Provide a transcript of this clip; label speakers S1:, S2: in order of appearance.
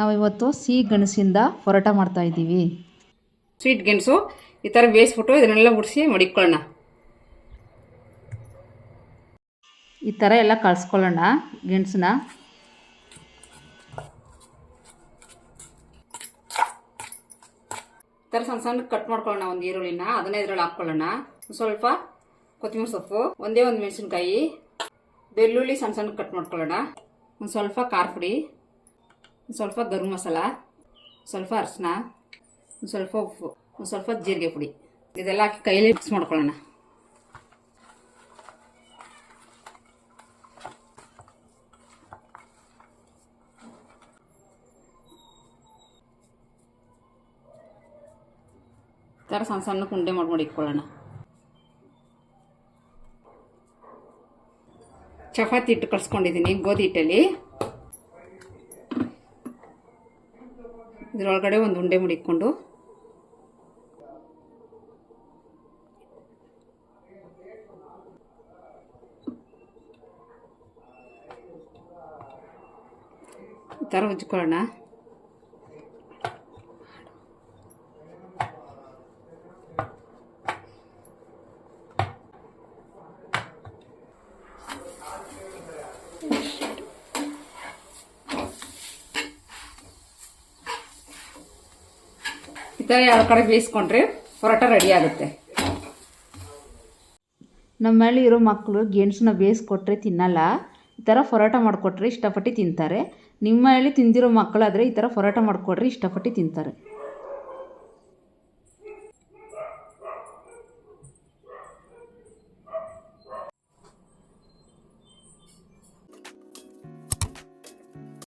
S1: ನಾವು ಇವತ್ತು ಸಿಹಿ ಗೆಣಸಿಂದ ಪರೋಟ ಮಾಡ್ತಾ ಇದ್ದೀವಿ.
S2: ಸ್ವೀಟ್ ಗೆಣಸು ಈ ಥರ ಬೇಯಿಸ್ಬಿಟ್ಟು ಇದನ್ನೆಲ್ಲ ಉಡಿಸಿ ಮಡಿಕೊಳ್ಳೋಣ.
S1: ಈ ಥರ ಎಲ್ಲ ಕಳಿಸ್ಕೊಳ್ಳೋಣ ಗೆಣಸನ್ನ.
S2: ಈ ಥರ ಸಣ್ಣ ಸಣ್ಣ ಕಟ್ ಮಾಡ್ಕೊಳ್ಳೋಣ. ಒಂದು ಈರುಳ್ಳಿನ ಅದನ್ನ ಇದ್ರಲ್ಲಿ ಹಾಕ್ಕೊಳ್ಳೋಣ. ಸ್ವಲ್ಪ ಕೊತ್ತಂಬರಿ ಸೊಪ್ಪು, ಒಂದೇ ಒಂದು ಮೆಣಸಿನ್ಕಾಯಿ, ಬೆಳ್ಳುಳ್ಳಿ ಸಣ್ಣ ಸಣ್ಣ ಕಟ್ ಮಾಡ್ಕೊಳ್ಳೋಣ. ಒಂದು ಸ್ವಲ್ಪ ಖಾರ ಪುಡಿ, ಒಂದು ಸ್ವಲ್ಪ ಗರಂ ಮಸಾಲ, ಸ್ವಲ್ಪ ಅರಿಶಿನ, ಒಂದು ಸ್ವಲ್ಪ ಉಪ್ಪು, ಒಂದು ಸ್ವಲ್ಪ ಜೀರಿಗೆ ಪುಡಿ, ಇದೆಲ್ಲ ಹಾಕಿ ಕೈಯಲ್ಲಿ ಮಿಕ್ಸ್ ಮಾಡ್ಕೊಳ್ಳೋಣ. ಈ ಥರ ಸಣ್ಣ ಸಣ್ಣ ಉಂಡೆ ಮಾಡ್ಕೊಂಡು ಇಟ್ಕೊಳ್ಳೋಣ. ಚಪಾತಿ ಹಿಟ್ಟು ಕಲಿಸ್ಕೊಂಡಿದ್ದೀನಿ ಗೋಧಿ ಹಿಟ್ಟಲ್ಲಿ. ಇದರೊಳಗಡೆ ಒಂದು ಉಂಡೆ ಮಡಿಕೊಂಡು ಈ ಥರ ಉಜ್ಕೊಳ್ಳೋಣ. ಈ ಥರ ಎರಡು ಕಡೆ ಬೇಯಿಸ್ಕೊಂಡ್ರೆ ಪರೋಟ ರೆಡಿ ಆಗುತ್ತೆ.
S1: ನಮ್ಮಲ್ಲಿ ಇರೋ ಮಕ್ಕಳು ಗೆಣಸನ್ನ ಬೇಯಿಸ್ಕೊಟ್ರೆ ತಿನ್ನಲ್ಲ. ಈ ಥರ ಪರೋಟ ಮಾಡಿಕೊಟ್ರೆ ಇಷ್ಟಪಟ್ಟು ತಿಂತಾರೆ. ನಿಮ್ಮ ಹಳ್ಳಿ ತಿಂದಿರೋ ಮಕ್ಕಳಾದರೆ ಈ ಥರ ಪರೋಟ ಮಾಡಿಕೊಟ್ರೆ ಇಷ್ಟಪಟ್ಟು ತಿಂತಾರೆ.